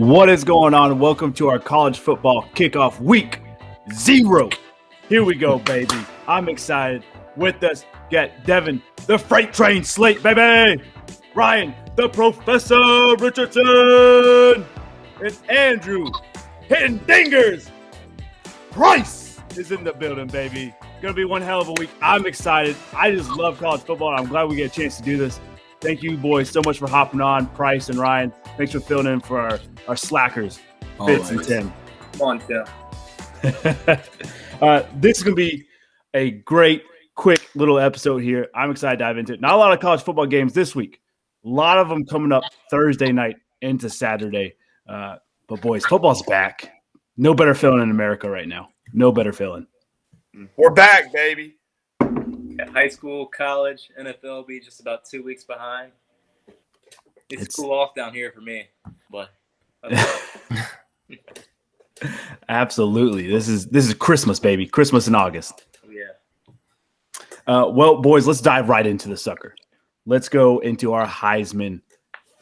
What is going on? Welcome to our college football kickoff week 0. Here we go, baby. I'm excited. With us, get Devin, the freight train slate, baby. Ryan, the Professor Richardson. And Andrew, hitting dingers. Bryce is in the building, baby. Gonna be one hell of a week. I'm excited. I just love college football, and I'm glad we get a chance to do this. Thank you, boys, so much for hopping on. Price and Ryan, thanks for filling in for our slackers, Fitz and Tim. Come on, Tim. This is going to be a great, quick little episode here. I'm excited to dive into it. Not a lot of college football games this week. A lot of them coming up Thursday night into Saturday. But, boys, football's back. No better feeling in America right now. No better feeling. We're back, baby. High school, college, NFL will be just about 2 weeks behind. It's cool off down here for me, but absolutely. This is Christmas, baby. Christmas in August. Yeah. Well, boys, let's dive right into the sucker. Let's go into our Heisman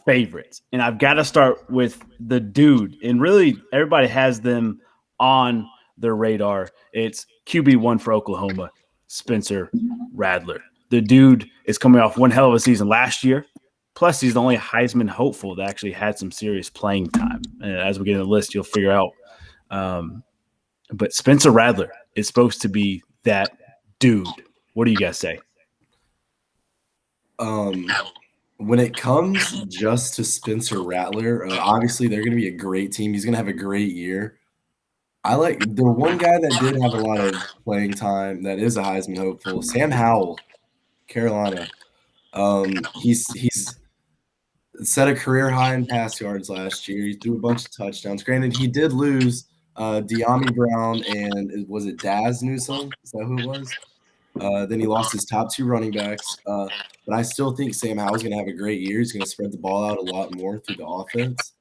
favorites. And I've got to start with the dude. And really, everybody has them on their radar. It's QB1 for Oklahoma, Spencer Radler. The dude is coming off one hell of a season last year. Plus, he's the only Heisman hopeful that actually had some serious playing time. And as we get in the list, you'll figure out. But Spencer Radler is supposed to be that dude. What do you guys say? When it comes just to Spencer Radler, obviously they're going to be a great team. He's going to have a great year. I like the one guy that did have a lot of playing time that is a Heisman hopeful, Sam Howell, Carolina. He's set a career high in pass yards last year. He threw a bunch of touchdowns. Granted, he did lose De'Ami Brown and was it Daz Newsome? Is that who it was? Then he lost his top 2 running backs. But I still think Sam Howell's going to have a great year. He's going to spread the ball out a lot more through the offense.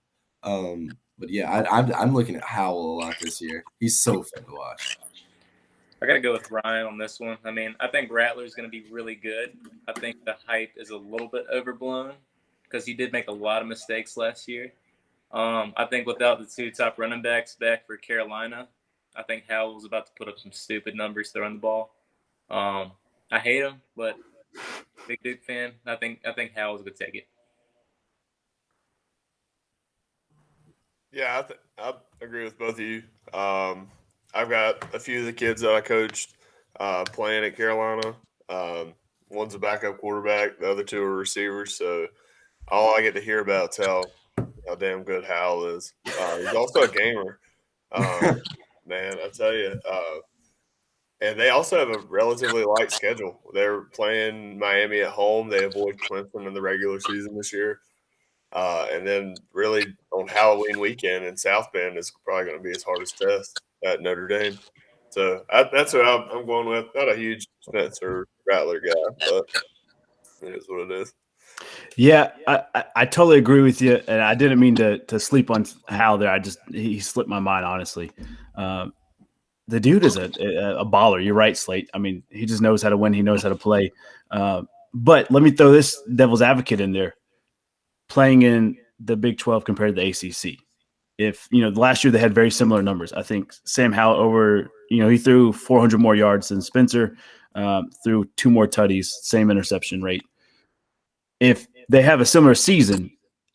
But yeah, I'm looking at Howell a lot this year. He's so fun to watch. I got to go with Ryan on this one. I mean, I think Rattler is going to be really good. I think the hype is a little bit overblown because he did make a lot of mistakes last year. I think without the 2 top running backs back for Carolina, I think Howell's about to put up some stupid numbers throwing the ball. I hate him, but big Duke fan. I think Howell's going to take it. Yeah, I agree with both of you. I've got a few of the kids that I coached playing at Carolina. One's a backup quarterback. The other 2 are receivers. So all I get to hear about is how damn good Howell is. He's also a gamer. Man, I tell you. And they also have a relatively light schedule. They're playing Miami at home. They avoid Clemson in the regular season this year. And then really on Halloween weekend in South Bend is probably going to be his hardest test at Notre Dame. So that's what I'm going with. Not a huge Spencer Rattler guy, but it is what it is. Yeah, I totally agree with you. And I didn't mean to sleep on Hal there. He slipped my mind, honestly. The dude is a baller. You're right, Slate. I mean, he just knows how to win. He knows how to play. But let me throw this devil's advocate in there. Playing in the Big 12 compared to the ACC. If, last year they had very similar numbers. I think Sam Howell he threw 400 more yards than Spencer, threw 2 more tutties, same interception rate. If they have a similar season,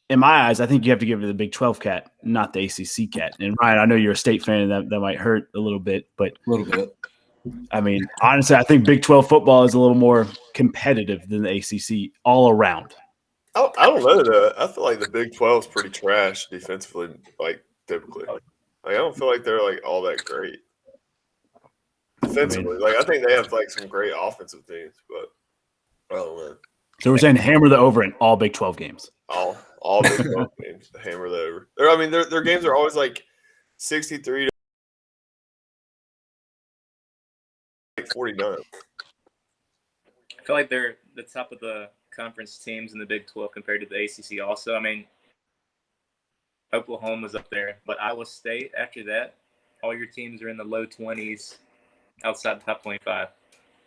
in my eyes, I think you have to give it to the Big 12 cat, not the ACC cat. And Ryan, I know you're a State fan, and that might hurt a little bit, but A little bit. I mean, honestly, I think Big 12 football is a little more competitive than the ACC all around. I don't know. I feel like the Big 12 is pretty trash defensively, typically. I don't feel like they're all that great defensively. I think they have some great offensive teams, but I don't know. So we're saying hammer the over in all Big 12 games. All Big 12 games, hammer the over. Their games are always 63 to 49. I feel like they're the top of the conference teams in the Big 12 compared to the ACC also. I mean, Oklahoma's up there, but Iowa State, after that, all your teams are in the low 20s outside the top 25.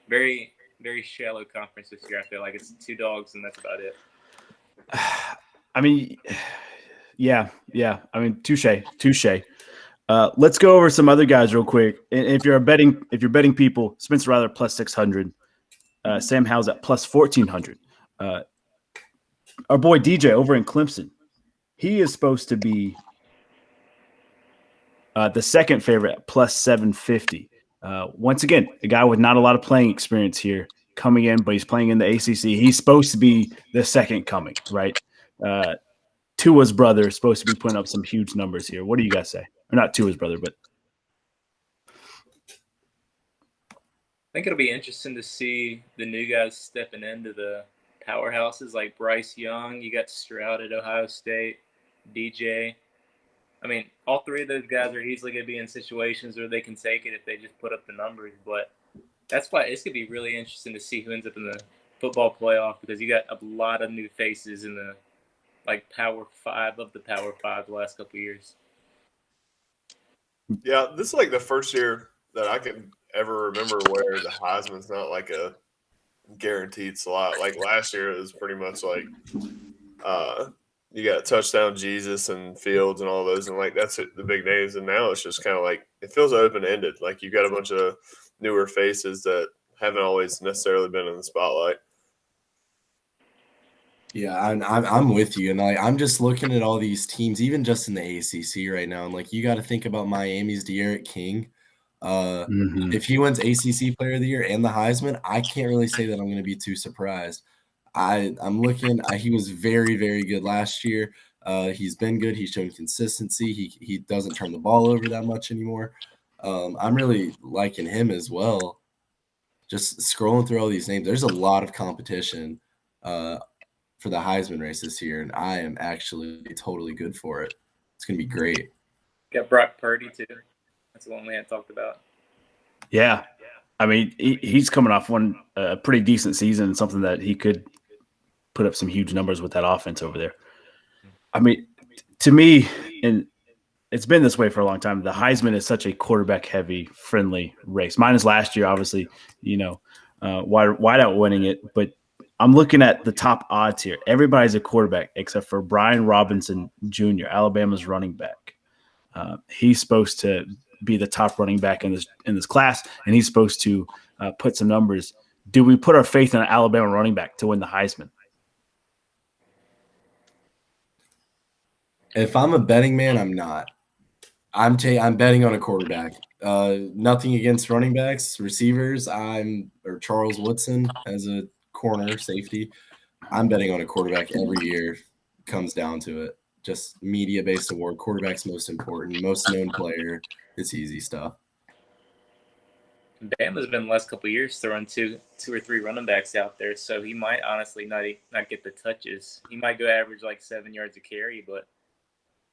Very, very shallow conference this year. I feel like it's 2 dogs, and that's about it. I mean, Yeah. I mean, touche. Let's go over some other guys real quick. And if you're betting people, Spencer Radler plus 600, Sam Howell's at plus 1400. Our boy DJ over in Clemson, he is supposed to be the second favorite at plus 750. Once again, a guy with not a lot of playing experience here coming in, but he's playing in the ACC. He's supposed to be the second coming, right? Tua's brother is supposed to be putting up some huge numbers here. What do you guys say? Or not Tua's brother, but I think it'll be interesting to see the new guys stepping into the powerhouses like Bryce Young. You got Stroud at Ohio State, DJ. I mean, all three of those guys are easily going to be in situations where they can take it if they just put up the numbers. But that's why it's going to be really interesting to see who ends up in the football playoff, because you got a lot of new faces in the Power Five of the Power Five the last couple of years. Yeah, this is the first year that I can ever remember where the Heisman's not a guaranteed slot. Last year, it was pretty much you got touchdown Jesus and Fields and all those, and that's the big names. And now it's just kind of it feels open ended. You got a bunch of newer faces that haven't always necessarily been in the spotlight. Yeah, I'm with you, and I'm just looking at all these teams, even just in the ACC right now, and you got to think about Miami's De'Aaron King. If he wins ACC Player of the Year and the Heisman, I can't really say that I'm going to be too surprised. I'm looking. He was very, very good last year. He's been good. He's shown consistency. He doesn't turn the ball over that much anymore. I'm really liking him as well. Just scrolling through all these names, there's a lot of competition for the Heisman race this year, and I am actually totally good for it. It's going to be great. Got Brock Purdy, too. That's the one we hadn't talked about. Yeah. I mean, he's coming off a pretty decent season, something that he could put up some huge numbers with that offense over there. I mean, to me, and it's been this way for a long time, the Heisman is such a quarterback-heavy, friendly race. Minus last year, obviously, Whiteout winning it, but I'm looking at the top odds here. Everybody's a quarterback except for Brian Robinson Jr., Alabama's running back. He's supposed to be the top running back in this class, and he's supposed to put some numbers. Do we put our faith in an Alabama running back to win the Heisman? If I'm a betting man, I'm not. I'm betting on a quarterback. Nothing against running backs, receivers. Or Charles Woodson as a corner safety. I'm betting on a quarterback every year. Comes down to it. Just media-based award. Quarterback's most important, most known player. It's easy stuff. Bama's been the last couple of years throwing two or three running backs out there, so he might honestly not get the touches. He might go average 7 yards a carry, but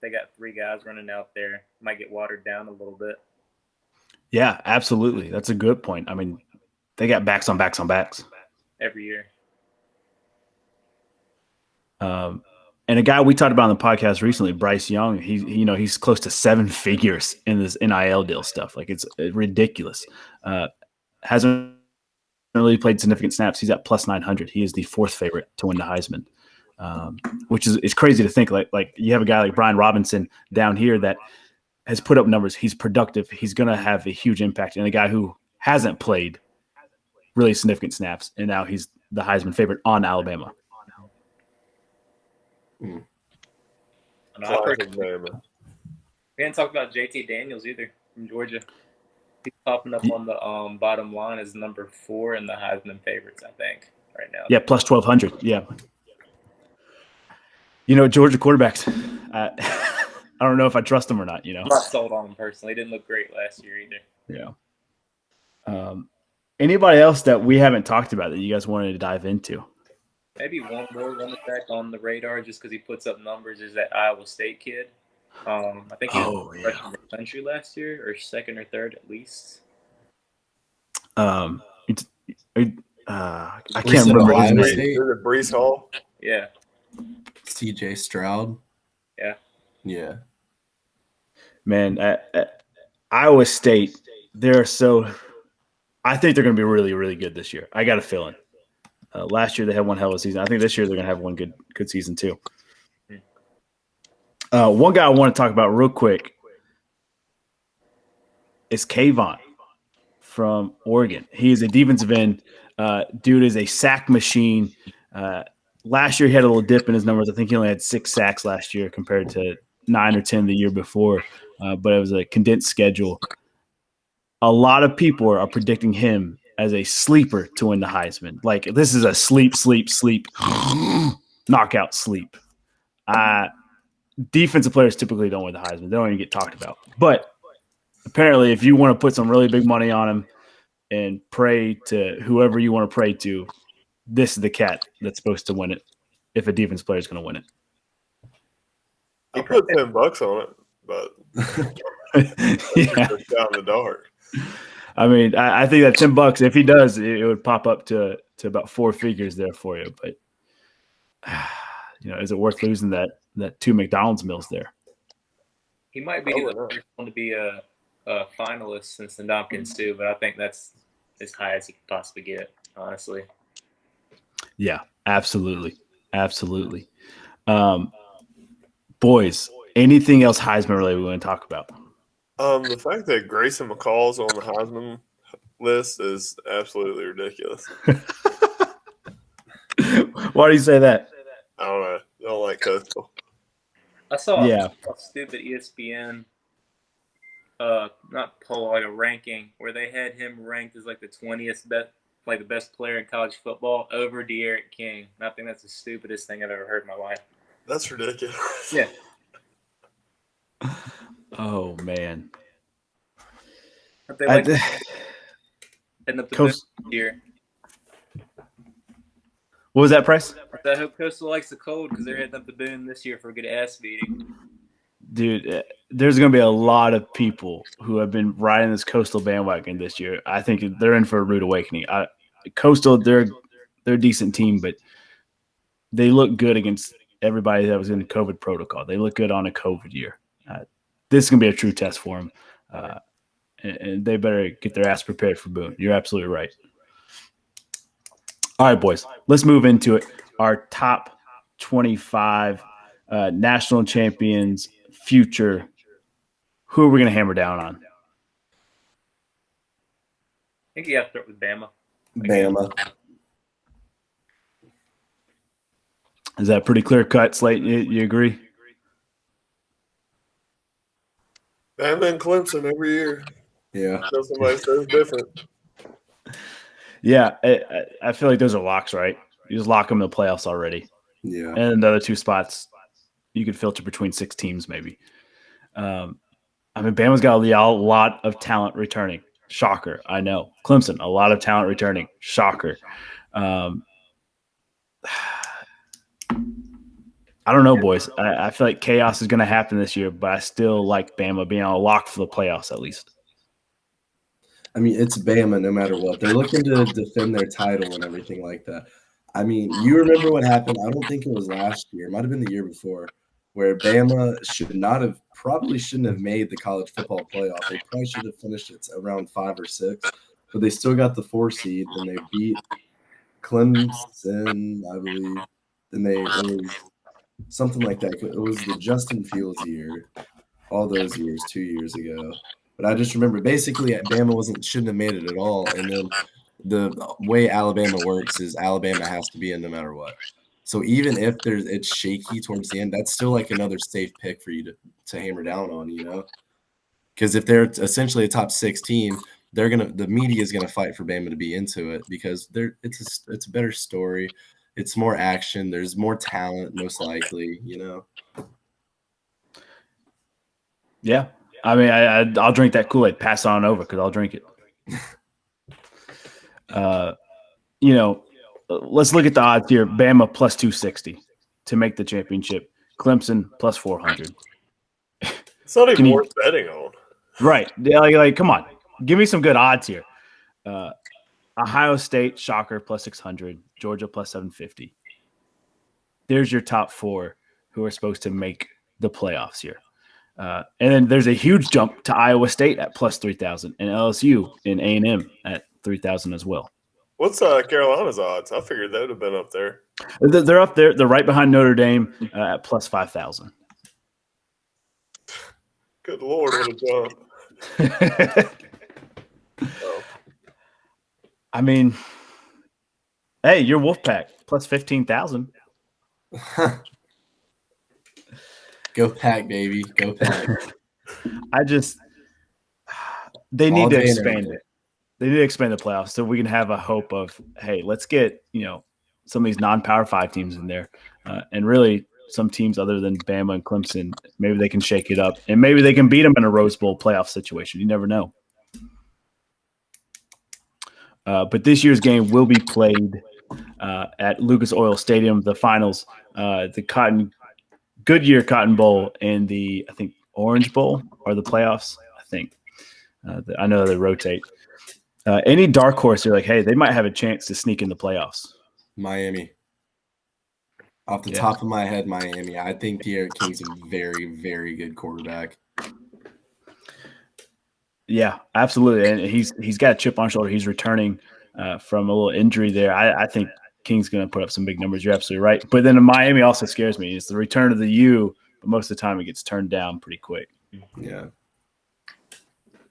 they got three guys running out there. Might get watered down a little bit. Yeah, absolutely. That's a good point. I mean, they got backs on backs on backs every year. And a guy we talked about on the podcast recently, Bryce Young, he's close to seven figures in this NIL deal stuff. It's ridiculous. Hasn't really played significant snaps. He's at plus 900. He is the fourth favorite to win the Heisman, which is crazy to think. Like you have a guy like Brian Robinson down here that has put up numbers. He's productive. He's going to have a huge impact. And a guy who hasn't played really significant snaps, and now he's the Heisman favorite on Alabama. We didn't talk about JT Daniels either from Georgia. He's popping up on the bottom line as number 4 in the Heisman favorites, I think, right now. Yeah, plus 1,200. Yeah. Georgia quarterbacks, I don't know if I trust them or not. I'm not sold on him personally. He didn't look great last year either. Yeah. Anybody else that we haven't talked about that you guys wanted to dive into? Maybe one more running back on the radar just because he puts up numbers is that Iowa State kid. I think he was freshman in the country last year, or second or third at least. I can't remember his name. Is it Breece Hall? Yeah. CJ Stroud. Yeah. Yeah. Man, at Iowa State, I think they're going to be really, really good this year. I got a feeling. Last year they had one hell of a season. I think this year they're going to have one good season too. One guy I want to talk about real quick is Kayvon from Oregon. He is a defensive end. Dude is a sack machine. Last year, he had a little dip in his numbers. I think he only had 6 sacks last year compared to 9 or 10 the year before. But it was a condensed schedule. A lot of people are predicting him as a sleeper to win the Heisman. Like, this is a sleep, knockout sleep. Defensive players typically don't win the Heisman. They don't even get talked about. But apparently, if you want to put some really big money on him and pray to whoever you want to pray to, this is the cat that's supposed to win it if a defense player is going to win it. I put $10 on it, but yeah. Just down the dark. I mean, I think that $10, if he does, it would pop up to about 4 figures there for you. But is it worth losing that 2 McDonald's meals there? He might be the first one to be a finalist since the Dopkins too, but I think that's as high as he could possibly get, honestly. Yeah, absolutely. Boys, anything else Heisman related we want to talk about? The fact that Grayson McCall's on the Heisman list is absolutely ridiculous. Why do you say that? I don't know. I don't like Coastal. I saw a stupid ESPN not poll, like a ranking where they had him ranked as like the 20th best, like the best player in college football over De'Aaron King. And I think that's the stupidest thing I've ever heard in my life. That's ridiculous. Yeah. Oh man. They like heading up the boom here. What was that, Price? I hope Coastal likes the cold because they're heading up the boom this year for a good ass beating. Dude, there's going to be a lot of people who have been riding this Coastal bandwagon this year. I think they're in for a rude awakening. Coastal, they're a decent team, but they look good against everybody that was in the COVID protocol. They look good on a COVID year. This is going to be a true test for them, and they better get their ass prepared for Boone. You're absolutely right. All right, boys, let's move into it. Our top 25 national champions, future. Who are we going to hammer down on? I think you have to start with Bama. Bama. Is that pretty clear cut, Slate? You agree? Bama and Clemson every year. Yeah. So somebody says different. Yeah, I feel like those are locks, right? You just lock them in the playoffs already. Yeah. And the other 2 spots, you could filter between 6 teams maybe. I mean, Bama's got a lot of talent returning. Shocker, I know. Clemson, a lot of talent returning. Shocker. I don't know, boys. I feel like chaos is going to happen this year, but I still like Bama being on a lock for the playoffs at least. I mean, it's Bama no matter what. They're looking to defend their title and everything like that. I mean, you remember what happened? I don't think it was last year. It might have been the year before, where Bama probably shouldn't have made the college football playoff. They probably should have finished it around 5 or 6, but they still got the 4 seed, and they beat Clemson, I believe. And it was something like that. It was the Justin Fields year, all those years, 2 years ago. But I just remember basically Bama shouldn't have made it at all. And then the way Alabama works is Alabama has to be in no matter what. So even if it's shaky towards the end, that's still like another safe pick for you to hammer down on, you know? Because if they're essentially a top 6 team, the media is gonna fight for Bama to be into it because it's a better story, it's more action, there's more talent most likely, you know. Yeah. I mean, I'll drink that Kool-Aid. Pass on over because I'll drink it. Let's look at the odds here. Bama plus 260 to make the championship. Clemson plus 400. It's not even worth betting on. Right. Like, come on. Give me some good odds here. Ohio State, shocker, plus 600. Georgia plus 750. There's your top 4 who are supposed to make the playoffs here. And then there's a huge jump to Iowa State at plus 3,000 and LSU and A&M at 3,000 as well. What's Carolina's odds? I figured they would have been up there. They're up there. They're right behind Notre Dame at plus 5,000. Good Lord, what a jump. I mean, hey, you're Wolfpack plus 15,000. Go Pack, baby. Go Pack. They need All to day and expand every day. it. They need to expand the playoffs so we can have a hope of, hey, let's get, some of these non-Power 5 teams in there. And really some teams other than Bama and Clemson, maybe they can shake it up. And maybe they can beat them in a Rose Bowl playoff situation. You never know. But this year's game will be played at Lucas Oil Stadium, the finals, the Goodyear Cotton Bowl and the, I think, Orange Bowl are the playoffs, I think. I know they rotate. Any dark horse, you're like, hey, they might have a chance to sneak in the playoffs. Miami. Off the top of my head, Miami. I think De'Aaron King's a very, very good quarterback. Yeah, absolutely. And he's got a chip on his shoulder. He's returning from a little injury there. I think King's going to put up some big numbers. You're absolutely right. But then Miami also scares me. It's the return of the U, but most of the time it gets turned down pretty quick. Yeah.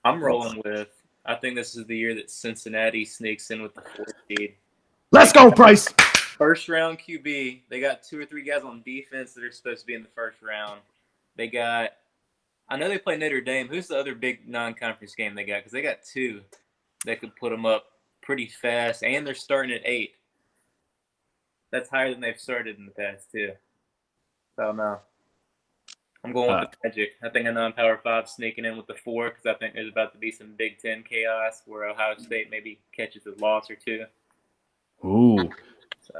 I'm rolling with, I think this is the year that Cincinnati sneaks in with the 4th seed. Let's go, Bryce. First round QB. They got 2 or 3 guys on defense that are supposed to be in the first round. I know they play Notre Dame. Who's the other big non-conference game they got? Because they got 2 that could put them up pretty fast, and they're starting at 8. That's higher than they've started in the past, too. So, no. I'm going with the Magic. I think a non-Power 5 sneaking in with the 4 because I think there's about to be some Big Ten chaos where Ohio State maybe catches a loss or 2. Ooh. So.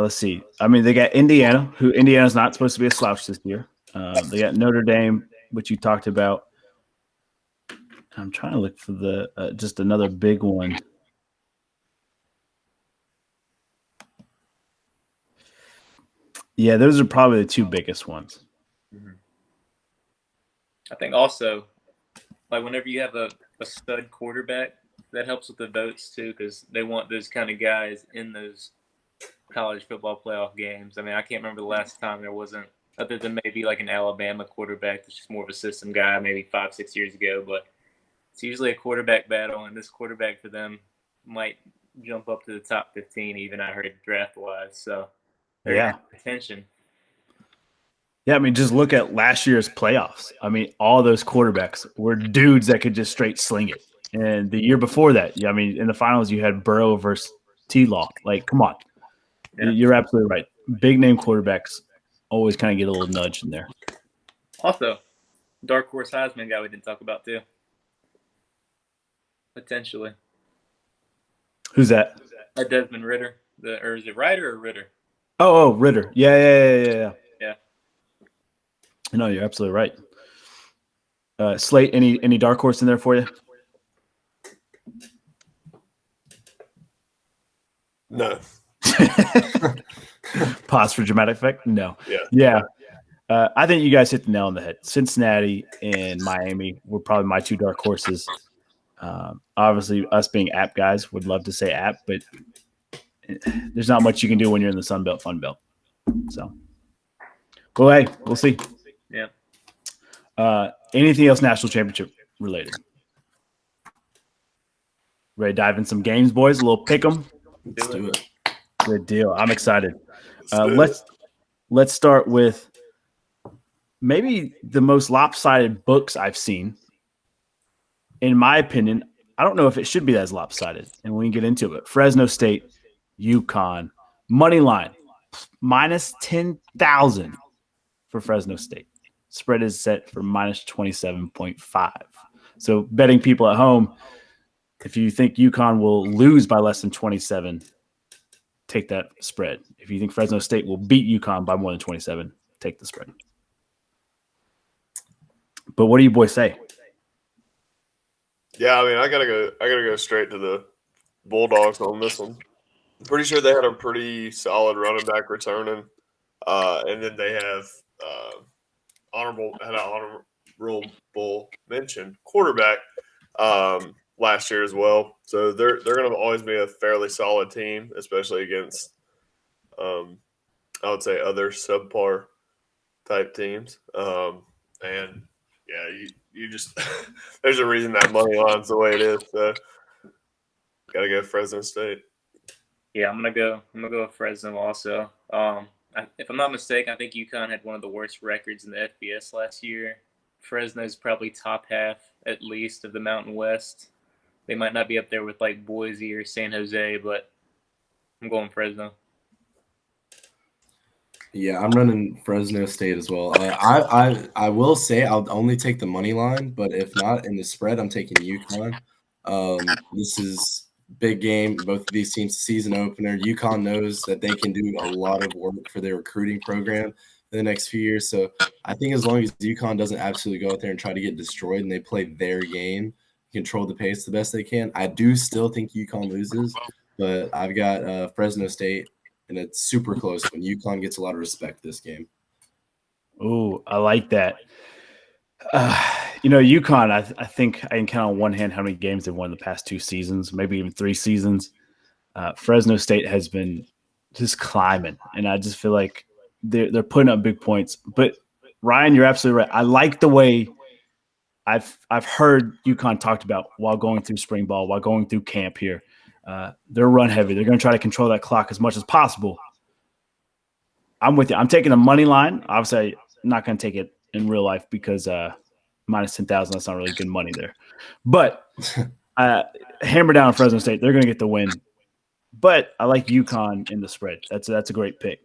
Let's see. I mean, they got Indiana, who Indiana's not supposed to be a slouch this year. They got Notre Dame, which you talked about. I'm trying to look for the just another big one. Yeah, those are probably the 2 biggest ones. Mm-hmm. I think also, like whenever you have a stud quarterback, that helps with the votes too, because they want those kind of guys in those college football playoff games. I mean, I can't remember the last time there wasn't, other than maybe like an Alabama quarterback that's just more of a system guy, maybe 5-6 years ago. But it's usually a quarterback battle, and this quarterback for them might jump up to the top 15, even I heard draft-wise. So attention. Yeah, I mean, just look at last year's playoffs. I mean, all those quarterbacks were dudes that could just straight sling it. And the year before that, I mean, in the finals, you had Burrow versus T-Law. Like, come on. Yeah. You're absolutely right. Big-name quarterbacks always kind of get a little nudge in there. Also, dark horse Heisman guy we didn't talk about, too. Potentially. Who's that? Desmond Ritter. Or is it Ryder or Ritter? Oh, Ritter. Yeah. No, you're absolutely right. Slate, any dark horse in there for you? No. Pause for dramatic effect? No. Yeah. I think you guys hit the nail on the head. Cincinnati and Miami were probably my 2 dark horses. Obviously, us being app guys would love to say app, but there's not much you can do when you're in the Sun Belt, Fun Belt. So, well, hey, we'll see. Yeah. Anything else national championship related? Ready to dive in some games, boys? A little pick 'em. Let's do it. Good deal. I'm excited. Let's start with maybe the most lopsided books I've seen. In my opinion, I don't know if it should be as lopsided, and we can get into it. Fresno State, UConn, money line, minus 10,000 for Fresno State. Spread is set for minus 27.5. So betting people at home, if you think UConn will lose by less than 27, take that spread. If you think Fresno State will beat UConn by more than 27, take the spread. But what do you boys say? Yeah, I mean, I gotta go straight to the Bulldogs on this one. I'm pretty sure they had a pretty solid running back returning, and then they have honorable mention quarterback last year as well. So they're going to always be a fairly solid team, especially against I would say other subpar type teams. And yeah, you just there's a reason that money line's the way it is. So gotta go Fresno State. Yeah, I'm gonna go with Fresno also. If I'm not mistaken, I think UConn had one of the worst records in the FBS last year. Fresno's probably top half at least of the Mountain West. They might not be up there with like Boise or San Jose, but I'm going Fresno. Yeah, I'm running Fresno State as well. I will say I'll only take the money line, but if not in the spread, I'm taking UConn. This is big game. Both of these teams season opener. UConn knows that they can do a lot of work for their recruiting program in the next few years. So I think as long as UConn doesn't absolutely go out there and try to get destroyed and they play their game, control the pace the best they can, I do still think UConn loses. But I've got Fresno State. And it's super close when UConn gets a lot of respect this game. Ooh, I like that. UConn, I think I can count on one hand how many games they've won the past 2 seasons, maybe even 3 seasons. Fresno State has been just climbing, and I just feel like they're putting up big points. But Ryan, you're absolutely right. I like the way I've heard UConn talked about while going through spring ball, while going through camp here. They're run heavy. They're going to try to control that clock as much as possible. I'm with you. I'm taking the money line. Obviously, I'm not going to take it in real life because minus 10,000, that's not really good money there. But hammer down Fresno State. They're going to get the win. But I like UConn in the spread. That's a great pick.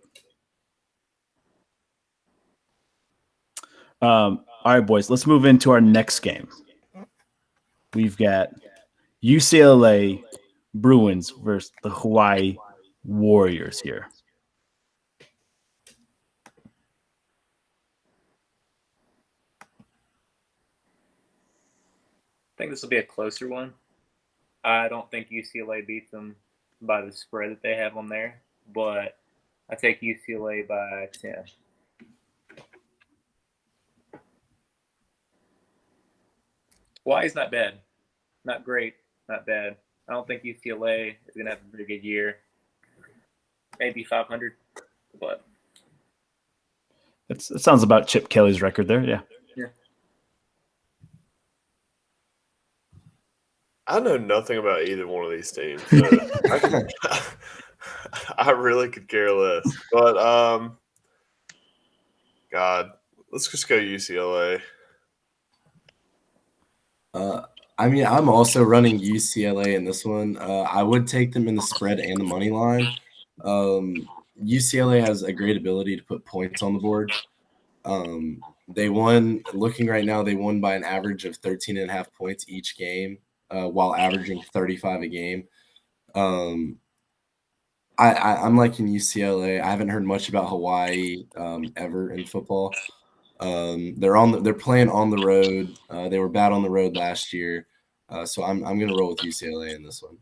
All right, boys. Let's move into our next game. We've got UCLA Bruins versus the Hawaii Warriors here. I think this will be a closer one. I don't think UCLA beats them by the spread that they have on there, but I take UCLA by 10. Hawaii's not bad. Not great, not bad. I don't think UCLA is going to have a very good year. Maybe 500, but It sounds about Chip Kelly's record there, yeah. I know nothing about either one of these teams. So I really could care less. But God, let's just go UCLA. I'm also running UCLA in this one. I would take them in the spread and the money line. UCLA has a great ability to put points on the board. They won, looking right now, they won by an average of 13.5 points each game, while averaging 35 a game. I'm liking UCLA. I haven't heard much about Hawaii ever in football. They're playing on the road. They were bad on the road last year. So I'm going to roll with UCLA in this one.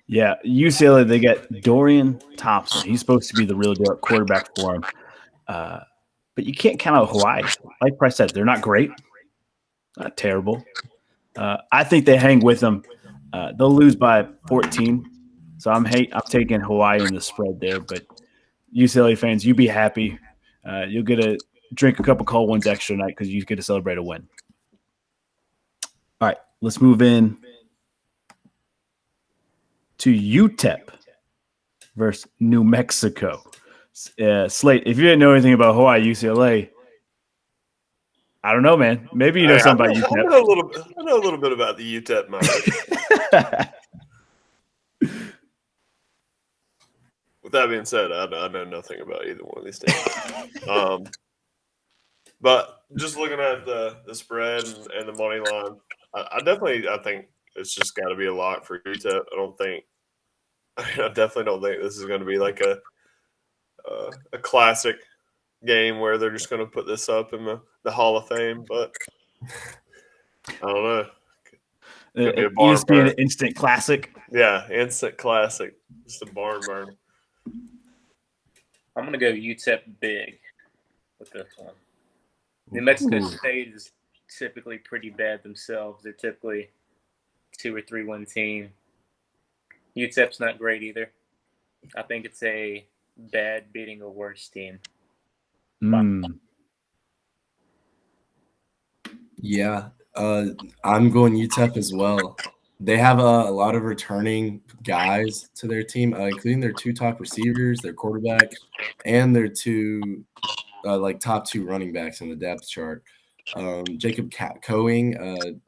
Yeah, UCLA, they got Dorian Thompson. He's supposed to be the real deal quarterback for him. But you can't count out Hawaii. Like Bryce said, they're not great. Not terrible. I think they hang with them. They'll lose by 14. So I'm taking Hawaii in the spread there. But UCLA fans, you be happy. You'll get to drink a couple cold ones extra night because you get to celebrate a win. All right, let's move in to UTEP versus New Mexico. Slate, if you didn't know anything about Hawaii, UCLA, I don't know, man. Maybe you know something about UTEP. I know a little bit about the UTEP match. With that being said, I know nothing about either one of these teams. But just looking at the spread and the money line, I think it's just got to be a lock for UTEP. I definitely don't think this is going to be like a classic game where they're just going to put this up in the Hall of Fame. But I don't know. ESPN instant classic. Yeah, instant classic. Just a barn burner. I'm going to go UTEP big with this one. New Mexico State is typically pretty bad themselves. They're typically 2 or 3 win team. UTEP's not great either. I think it's a bad beating a worse team. Yeah, I'm going UTEP as well. They have a lot of returning guys to their team, including their 2 top receivers, their quarterback, and their 2 top 2 running backs on the depth chart. Jacob Coing,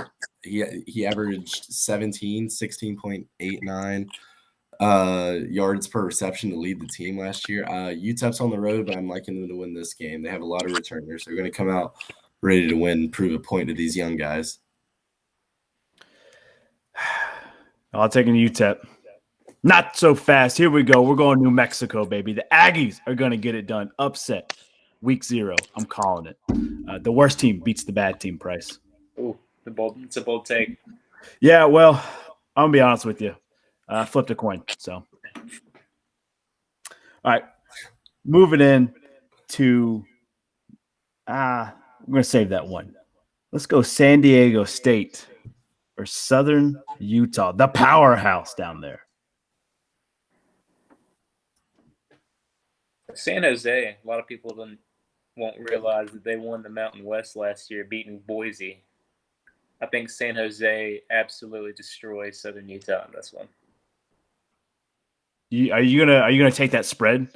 he averaged 16.89 yards per reception to lead the team last year. UTEP's on the road, but I'm liking them to win this game. They have a lot of returners. They're going to come out ready to win, prove a point to these young guys. I'll take an UTEP. Not so fast. Here we go. We're going New Mexico, baby. The Aggies are going to get it done. Upset. Week 0. I'm calling it. The worst team beats the bad team, Price. Ooh, it's a bold take. Yeah, well, I'm going to be honest with you. I flipped a coin, so. All right. Moving in to I'm going to save that one. Let's go San Diego State or Southern Utah, the powerhouse down there. San Jose, a lot of people won't realize that they won the Mountain West last year, beating Boise. I think San Jose absolutely destroys Southern Utah in this one. Are you gonna take that spread?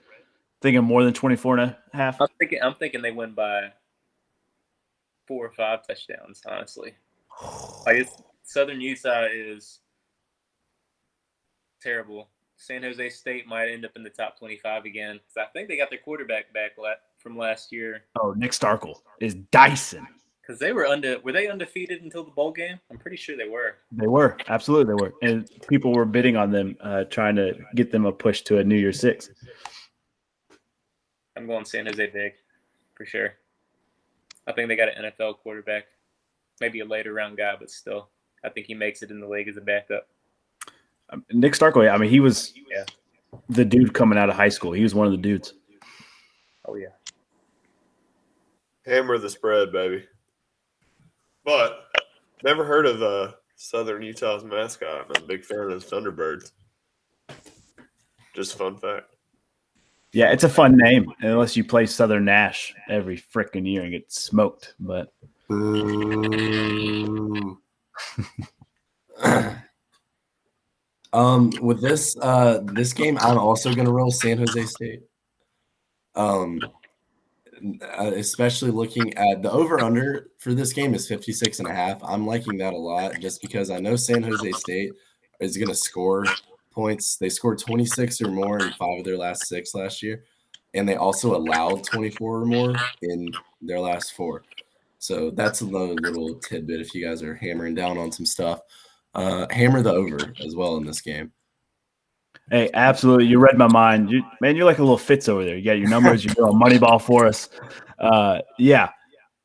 Thinking more than 24.5? I'm thinking they win by 4 or 5 touchdowns, honestly. I guess Southern Utah is terrible. San Jose State might end up in the top 25 again. I think they got their quarterback back from last year. Oh, Nick Starkel is Dyson. Because were they undefeated until the bowl game? I'm pretty sure they were. They were. Absolutely they were. And people were bidding on them, trying to get them a push to a New Year's 6. I'm going San Jose big, for sure. I think they got an NFL quarterback. Maybe a later round guy, but still. I think he makes it in the league as a backup. Nick Starkel, I mean, he was the dude coming out of high school. He was one of the dudes. Oh, yeah. Hammer the spread, baby. But never heard of Southern Utah's mascot. I'm a big fan of the Thunderbirds. Just a fun fact. Yeah, it's a fun name, unless you play Southern Nash every freaking year and get smoked. But with this game, I'm also going to roll San Jose State. Especially looking at the over-under for this game is 56.5. I'm liking that a lot just because I know San Jose State is going to score points. They scored 26 or more in 5 of their last 6 last year, and they also allowed 24 or more in their last 4. So that's another little tidbit if you guys are hammering down on some stuff. Hammer the over as well in this game. Hey, absolutely. You read my mind. You're like a little Fitz over there. You got your numbers. You're doing money ball for us. Yeah,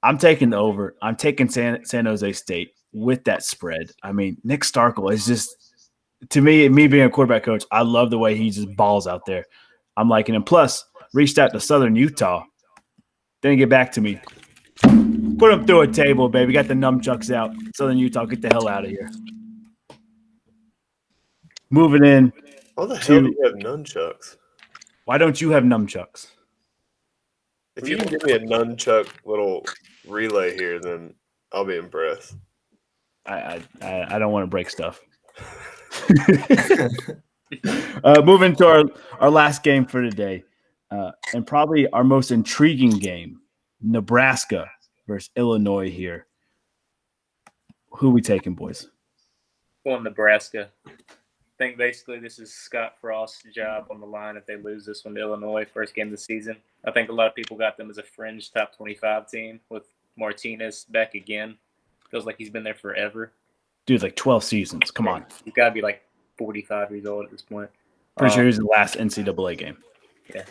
I'm taking the over. I'm taking San Jose State with that spread. I mean, Nick Starkel is just – to me being a quarterback coach, I love the way he just balls out there. I'm liking him. Plus, reached out to Southern Utah. Didn't get back to me. Put him through a table, baby. Got the nunchucks out. Southern Utah, get the hell out of here. Moving in. How the hell do you have nunchucks? Why don't you have nunchucks? If you can give me a nunchuck little relay here, then I'll be impressed. I don't want to break stuff. Moving to our last game for today, and probably our most intriguing game, Nebraska versus Illinois here. Who we taking, boys? Well, Nebraska. I think basically this is Scott Frost's job on the line if they lose this one to Illinois, first game of the season. I think a lot of people got them as a fringe top 25 team with Martinez back again. Feels like he's been there forever. Dude, like 12 seasons. Come on. He's got to be like 45 years old at this point. Pretty sure he was the last NCAA game. Yeah,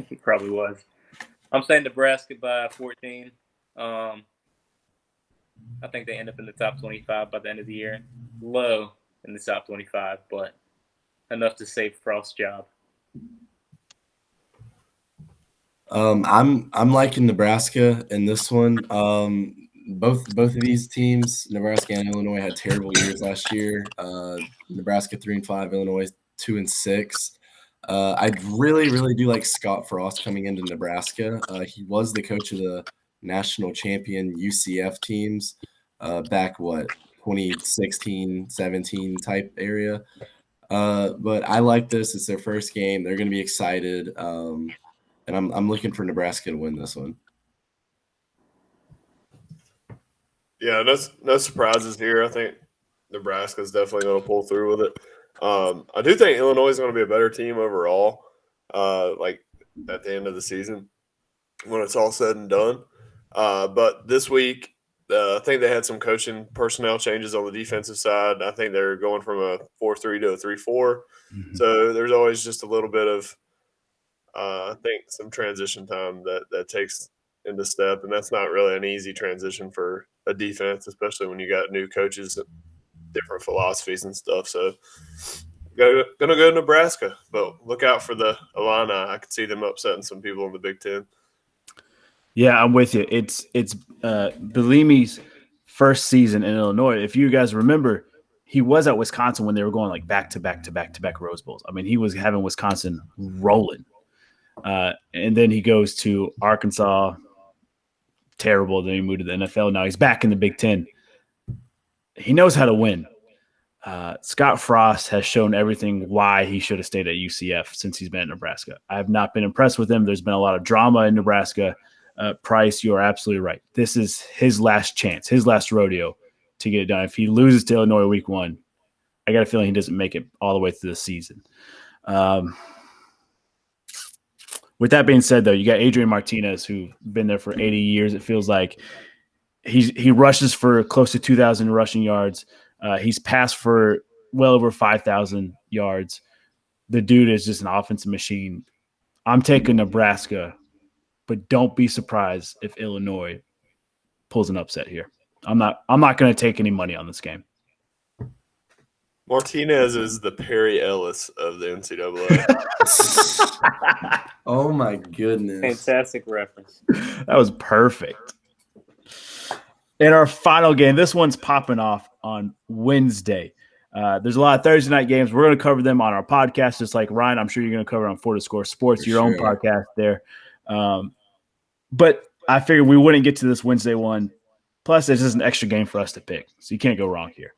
he probably was. I'm saying Nebraska by 14. I think they end up in the top 25 by the end of the year. Low in the top 25, but enough to save Frost's job. I'm liking Nebraska in this one. Both of these teams, Nebraska and Illinois, had terrible years last year. Nebraska 3-5, Illinois 2-6. I really, really do like Scott Frost coming into Nebraska. He was the coach of the national champion UCF teams back, 2016, 17 type area. But I like this. It's their first game. They're going to be excited. And I'm looking for Nebraska to win this one. Yeah, no surprises here. I think Nebraska's definitely going to pull through with it. I do think Illinois is going to be a better team overall, like at the end of the season when it's all said and done. But this week, I think they had some coaching personnel changes on the defensive side. I think they're going from a 4-3 to a 3-4. Mm-hmm. So there's always just a little bit of, I think, some transition time that takes into step, and that's not really an easy transition for a defense, especially when you got new coaches and different philosophies and stuff. So gonna go to Nebraska, but look out for the Illini. I could see them upsetting some people in the Big Ten. Yeah, I'm with you. It's Bellini's first season in Illinois. If you guys remember, he was at Wisconsin when they were going like back to back Rose Bowls. I mean, he was having Wisconsin rolling. And then he goes to Arkansas, terrible. Then he moved to the NFL. Now he's back in the Big Ten. He knows how to win. Scott Frost has shown everything why he should have stayed at UCF since he's been at Nebraska. I have not been impressed with him. There's been a lot of drama in Nebraska. Price, you are absolutely right. This is his last chance, his last rodeo to get it done. If he loses to Illinois week 1, I got a feeling he doesn't make it all the way through the season. With that being said, though, you got Adrian Martinez, who's been there for 80 years. It feels like he rushes for close to 2,000 rushing yards. He's passed for well over 5,000 yards. The dude is just an offensive machine. I'm taking Nebraska, but don't be surprised if Illinois pulls an upset here. I'm not going to take any money on this game. Martinez is the Perry Ellis of the NCAA. Oh my goodness. Fantastic reference. That was perfect. In our final game, this one's popping off on Wednesday. There's a lot of Thursday night games. We're going to cover them on our podcast, just like Ryan. I'm sure you're going to cover on For the Score Sports, your own podcast there. But I figured we wouldn't get to this Wednesday one. Plus, it's just an extra game for us to pick, so you can't go wrong here.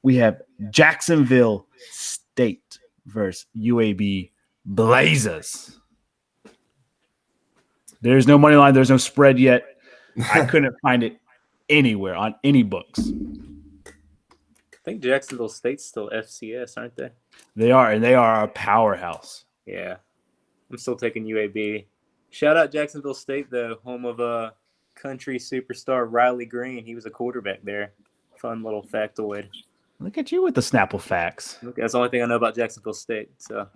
We have Jacksonville State versus UAB Blazers. There's no money line. There's no spread yet. I couldn't find it anywhere on any books. I think Jacksonville State's still FCS, aren't they? They are, and they are a powerhouse. Yeah. I'm still taking UAB. Shout out Jacksonville State, though, home of country superstar Riley Green. He was a quarterback there. Fun little factoid. Look at you with the Snapple facts. That's the only thing I know about Jacksonville State. So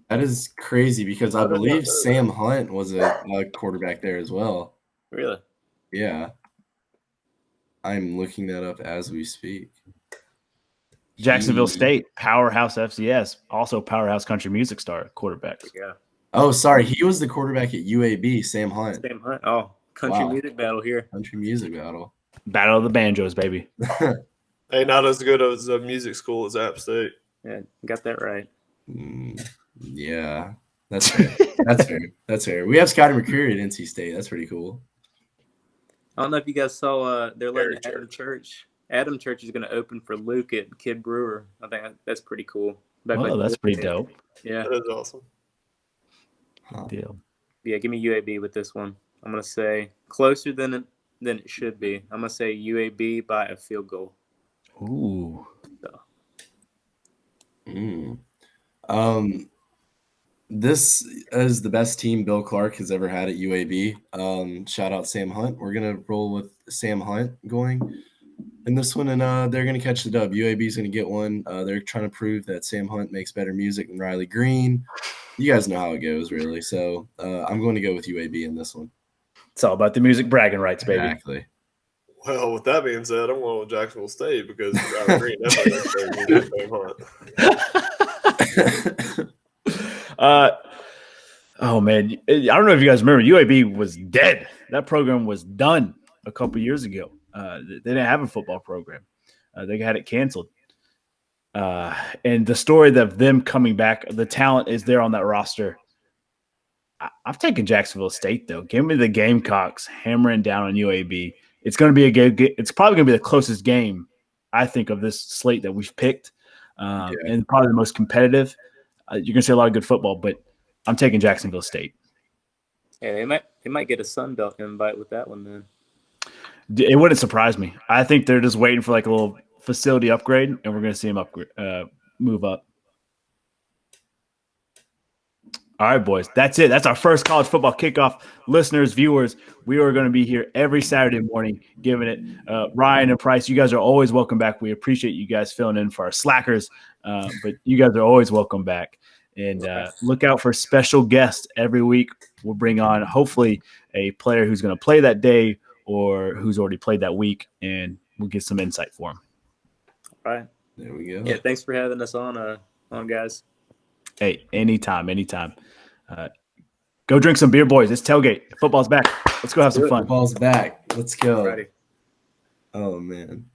that is crazy because I believe Sam Hunt was a quarterback there as well. Really? Yeah. I'm looking that up as we speak. Jacksonville State, powerhouse FCS, also powerhouse country music star quarterbacks. Yeah. Oh, sorry. He was the quarterback at UAB, Sam Hunt. Sam Hunt. Oh, country music battle here. Country music battle. Battle of the banjos, baby. Hey, not as good as a music school as App State. Yeah, got that right. Yeah, that's fair. That's fair. That's fair. We have Scotty McCreery at NC State. That's pretty cool. I don't know if you guys saw they're letting Adam Church. Adam Church is going to open for Luke at Kid Brewer. I think that's pretty cool. Oh, that's pretty dope. Yeah. That is awesome. Deal. Yeah, give me UAB with this one. I'm going to say closer than it should be. I'm going to say UAB by a field goal. Ooh. This is the best team Bill Clark has ever had at UAB. Shout out Sam Hunt. We're going to roll with Sam Hunt going in this one, and they're going to catch the dub. UAB is going to get one. They're trying to prove that Sam Hunt makes better music than Riley Green. You guys know how it goes, really. So I'm going to go with UAB in this one. It's all about the music bragging rights, baby. Exactly. Well, with that being said, I'm going with Jacksonville State because Riley Green definitely makes better music than Sam Hunt. Oh, man. I don't know if you guys remember, UAB was dead. That program was done a couple years ago. They didn't have a football program. They had it canceled. And the story of them coming back, the talent is there on that roster. I've taken Jacksonville State, though. Give me the Gamecocks hammering down on UAB. It's going to be it's probably going to be the closest game, I think, of this slate that we've picked, and probably the most competitive. You're going to see a lot of good football, but I'm taking Jacksonville State. Yeah, they might get a Sun Belt invite with that one then. It wouldn't surprise me. I think they're just waiting for like a little facility upgrade, and we're going to see them move up. All right, boys. That's it. That's our first college football kickoff. Listeners, viewers, we are going to be here every Saturday morning giving it. Ryan and Price, you guys are always welcome back. We appreciate you guys filling in for our slackers, but you guys are always welcome back. And look out for special guests every week. We'll bring on, hopefully, a player who's going to play that day or who's already played that week, and we'll get some insight for him. All right. There we go. Yeah, thanks for having us on guys. Hey, anytime. Go drink some beer, boys. It's tailgate. Football's back. Let's go have some fun. Football's back. Let's go. Alrighty. Oh, man.